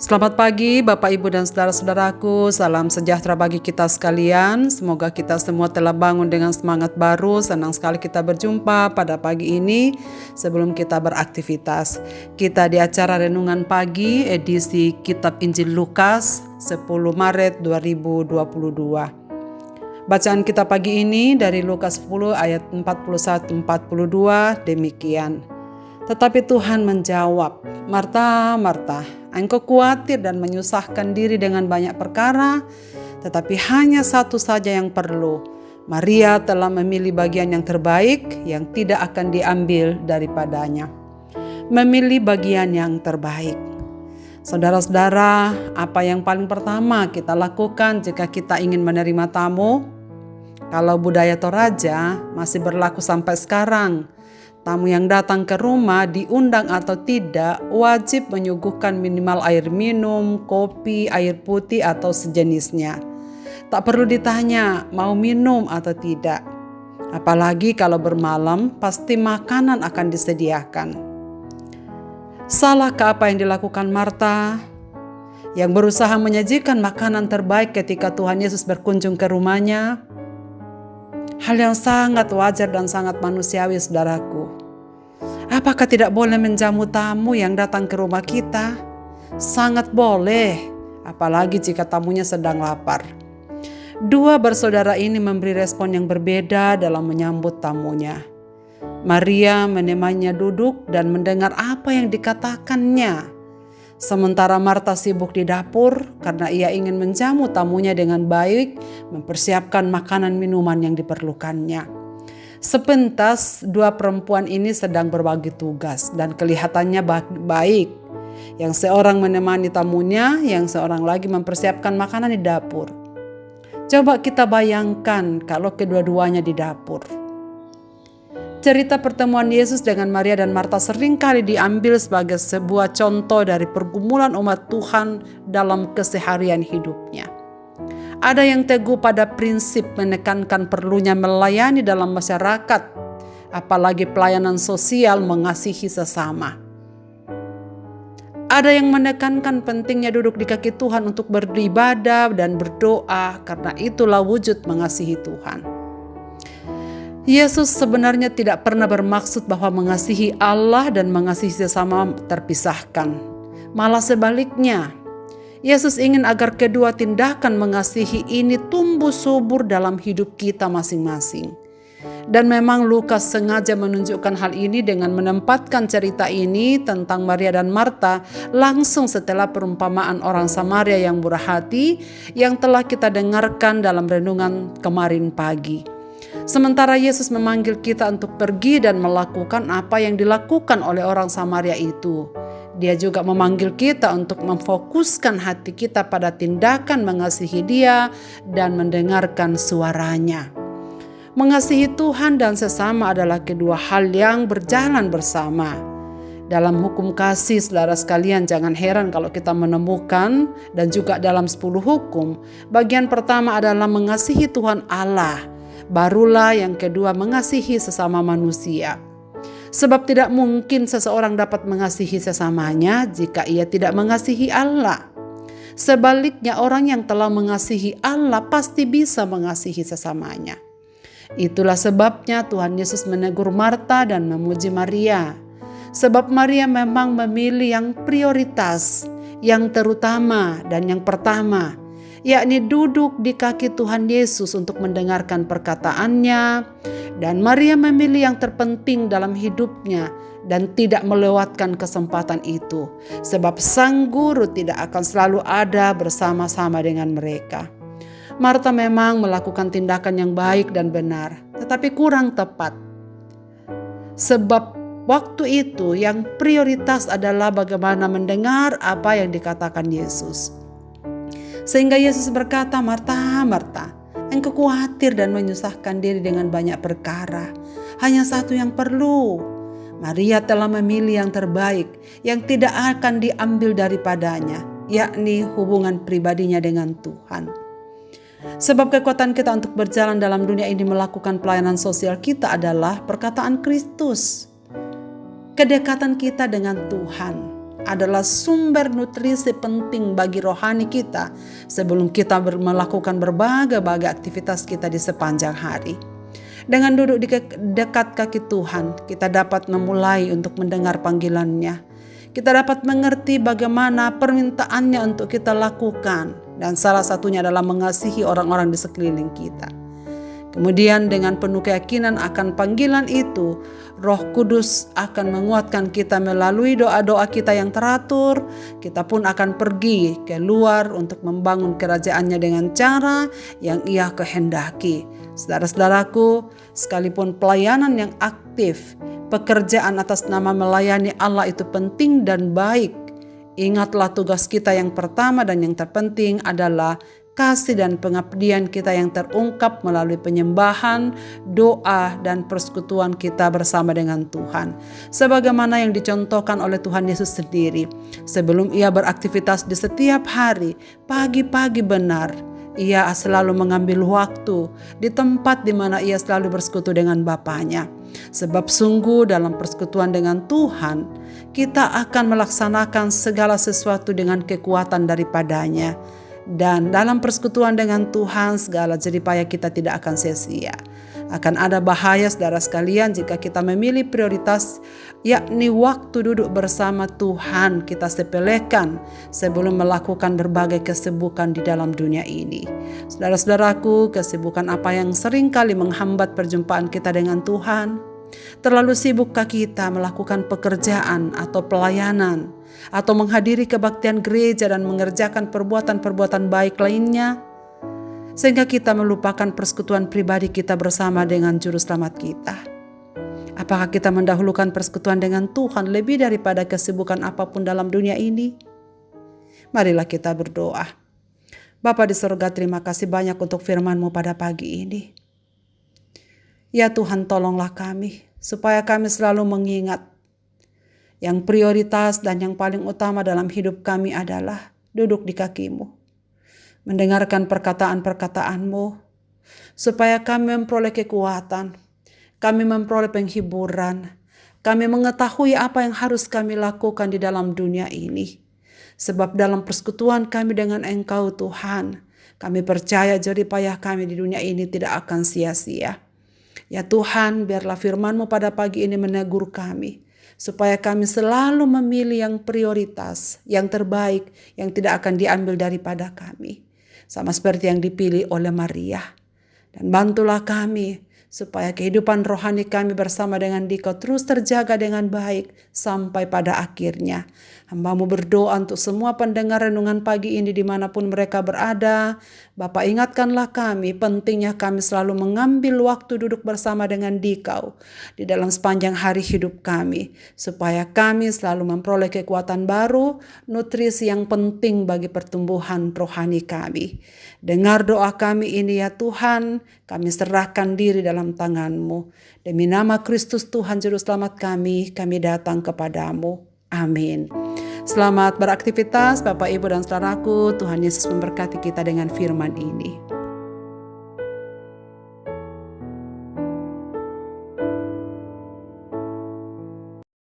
Selamat pagi Bapak Ibu dan saudara-saudaraku, salam sejahtera bagi kita sekalian. Semoga kita semua telah bangun dengan semangat baru. Senang sekali kita berjumpa pada pagi ini sebelum kita beraktivitas. Kita di acara Renungan Pagi edisi Kitab Injil Lukas 10 Maret 2022. Bacaan kita pagi ini dari Lukas 10 ayat 41-42 demikian. Tetapi Tuhan menjawab, "Marta, Marta, engkau khawatir dan menyusahkan diri dengan banyak perkara, tetapi hanya satu saja yang perlu. Maria telah memilih bagian yang terbaik yang tidak akan diambil daripadanya." Memilih bagian yang terbaik. Saudara-saudara, apa yang paling pertama kita lakukan jika kita ingin menerima tamu? Kalau budaya Toraja masih berlaku sampai sekarang, tamu yang datang ke rumah diundang atau tidak wajib menyuguhkan minimal air minum, kopi, air putih atau sejenisnya. Tak perlu ditanya mau minum atau tidak. Apalagi kalau bermalam pasti makanan akan disediakan. Salahkah apa yang dilakukan Marta yang berusaha menyajikan makanan terbaik ketika Tuhan Yesus berkunjung ke rumahnya? Hal yang sangat wajar dan sangat manusiawi, saudaraku. Apakah tidak boleh menjamu tamu yang datang ke rumah kita? Sangat boleh, apalagi jika tamunya sedang lapar. Dua bersaudara ini memberi respon yang berbeda dalam menyambut tamunya. Maria menemaninya duduk dan mendengar apa yang dikatakannya. Sementara Marta sibuk di dapur karena ia ingin menjamu tamunya dengan baik, mempersiapkan makanan minuman yang diperlukannya. Sepintas dua perempuan ini sedang berbagi tugas dan kelihatannya baik. Yang seorang menemani tamunya, yang seorang lagi mempersiapkan makanan di dapur. Coba kita bayangkan kalau kedua-duanya di dapur. Cerita pertemuan Yesus dengan Maria dan Marta seringkali diambil sebagai sebuah contoh dari pergumulan umat Tuhan dalam keseharian hidupnya. Ada yang teguh pada prinsip menekankan perlunya melayani dalam masyarakat, apalagi pelayanan sosial mengasihi sesama. Ada yang menekankan pentingnya duduk di kaki Tuhan untuk beribadah dan berdoa, karena itulah wujud mengasihi Tuhan. Yesus sebenarnya tidak pernah bermaksud bahwa mengasihi Allah dan mengasihi sesama terpisahkan. Malah sebaliknya, Yesus ingin agar kedua tindakan mengasihi ini tumbuh subur dalam hidup kita masing-masing. Dan memang Lukas sengaja menunjukkan hal ini dengan menempatkan cerita ini tentang Maria dan Marta langsung setelah perumpamaan orang Samaria yang murah hati yang telah kita dengarkan dalam renungan kemarin pagi. Sementara Yesus memanggil kita untuk pergi dan melakukan apa yang dilakukan oleh orang Samaria itu, Dia juga memanggil kita untuk memfokuskan hati kita pada tindakan mengasihi Dia dan mendengarkan suaranya. Mengasihi Tuhan dan sesama adalah kedua hal yang berjalan bersama. Dalam hukum kasih, saudara sekalian, jangan heran kalau kita menemukan dan juga dalam 10 hukum, bagian pertama adalah mengasihi Tuhan Allah. Barulah yang kedua mengasihi sesama manusia. Sebab tidak mungkin seseorang dapat mengasihi sesamanya jika ia tidak mengasihi Allah. Sebaliknya, orang yang telah mengasihi Allah pasti bisa mengasihi sesamanya. Itulah sebabnya Tuhan Yesus menegur Marta dan memuji Maria. Sebab Maria memang memilih yang prioritas, yang terutama dan yang pertama, yakni duduk di kaki Tuhan Yesus untuk mendengarkan perkataannya. Dan Maria memilih yang terpenting dalam hidupnya dan tidak melewatkan kesempatan itu. Sebab sang guru tidak akan selalu ada bersama-sama dengan mereka. Marta memang melakukan tindakan yang baik dan benar, tetapi kurang tepat. Sebab waktu itu yang prioritas adalah bagaimana mendengar apa yang dikatakan Yesus. Sehingga Yesus berkata, "Marta, Marta, engkau khawatir dan menyusahkan diri dengan banyak perkara. Hanya satu yang perlu. Maria telah memilih yang terbaik, yang tidak akan diambil daripadanya, yakni hubungan pribadinya dengan Tuhan." Sebab kekuatan kita untuk berjalan dalam dunia ini melakukan pelayanan sosial kita adalah perkataan Kristus. Kedekatan kita dengan Tuhan. adalah sumber nutrisi penting bagi rohani kita sebelum kita melakukan berbagai aktivitas kita di sepanjang hari. Dengan duduk di dekat kaki Tuhan, kita dapat memulai untuk mendengar panggilan-Nya. Kita dapat mengerti bagaimana permintaannya untuk kita lakukan, dan salah satunya adalah mengasihi orang-orang di sekeliling kita. Kemudian dengan penuh keyakinan akan panggilan itu, Roh Kudus akan menguatkan kita melalui doa-doa kita yang teratur. Kita pun akan pergi keluar untuk membangun kerajaan-Nya dengan cara yang Ia kehendaki. Saudara-saudaraku, sekalipun pelayanan yang aktif, pekerjaan atas nama melayani Allah itu penting dan baik. Ingatlah tugas kita yang pertama dan yang terpenting adalah kasih dan pengabdian kita yang terungkap melalui penyembahan, doa, dan persekutuan kita bersama dengan Tuhan. Sebagaimana yang dicontohkan oleh Tuhan Yesus sendiri. Sebelum Ia beraktivitas di setiap hari, pagi-pagi benar, Ia selalu mengambil waktu di tempat di mana Ia selalu bersekutu dengan Bapanya. Sebab sungguh dalam persekutuan dengan Tuhan, kita akan melaksanakan segala sesuatu dengan kekuatan daripadanya. Dan dalam persekutuan dengan Tuhan, segala jeripaya kita tidak akan sia-sia. Akan ada bahaya saudara sekalian jika kita memilih prioritas, yakni waktu duduk bersama Tuhan kita sepelekan sebelum melakukan berbagai kesibukan di dalam dunia ini. Saudara-saudaraku, kesibukan apa yang seringkali menghambat perjumpaan kita dengan Tuhan? Terlalu sibukkah kita melakukan pekerjaan atau pelayanan, atau menghadiri kebaktian gereja dan mengerjakan perbuatan-perbuatan baik lainnya, sehingga kita melupakan persekutuan pribadi kita bersama dengan Juru Selamat kita? Apakah kita mendahulukan persekutuan dengan Tuhan lebih daripada kesibukan apapun dalam dunia ini? Marilah kita berdoa. Bapa di sorga, terima kasih banyak untuk firman-Mu pada pagi ini. Ya Tuhan, tolonglah kami supaya kami selalu mengingat yang prioritas dan yang paling utama dalam hidup kami adalah duduk di kaki-Mu, mendengarkan perkataan-perkataan-Mu, supaya kami memperoleh kekuatan, kami memperoleh penghiburan, kami mengetahui apa yang harus kami lakukan di dalam dunia ini. Sebab dalam persekutuan kami dengan Engkau Tuhan, kami percaya jeripayah kami di dunia ini tidak akan sia-sia. Ya Tuhan, biarlah firman-Mu pada pagi ini menegur kami, supaya kami selalu memilih yang prioritas, yang terbaik, yang tidak akan diambil daripada kami. Sama seperti yang dipilih oleh Maria. Dan bantulah kami, supaya kehidupan rohani kami bersama dengan Dikau terus terjaga dengan baik sampai pada akhirnya. Hamba-Mu berdoa untuk semua pendengar renungan pagi ini dimanapun mereka berada. Bapa, ingatkanlah kami pentingnya kami selalu mengambil waktu duduk bersama dengan Dikau di dalam sepanjang hari hidup kami, supaya kami selalu memperoleh kekuatan baru, nutrisi yang penting bagi pertumbuhan rohani kami. Dengar doa kami ini ya Tuhan, kami serahkan diri dalam tangan-Mu. Demi nama Kristus Tuhan Juru Selamat kami datang kepadamu. Amin. Selamat beraktivitas Bapak, Ibu, dan saudaraku. Tuhan Yesus memberkati kita dengan firman ini.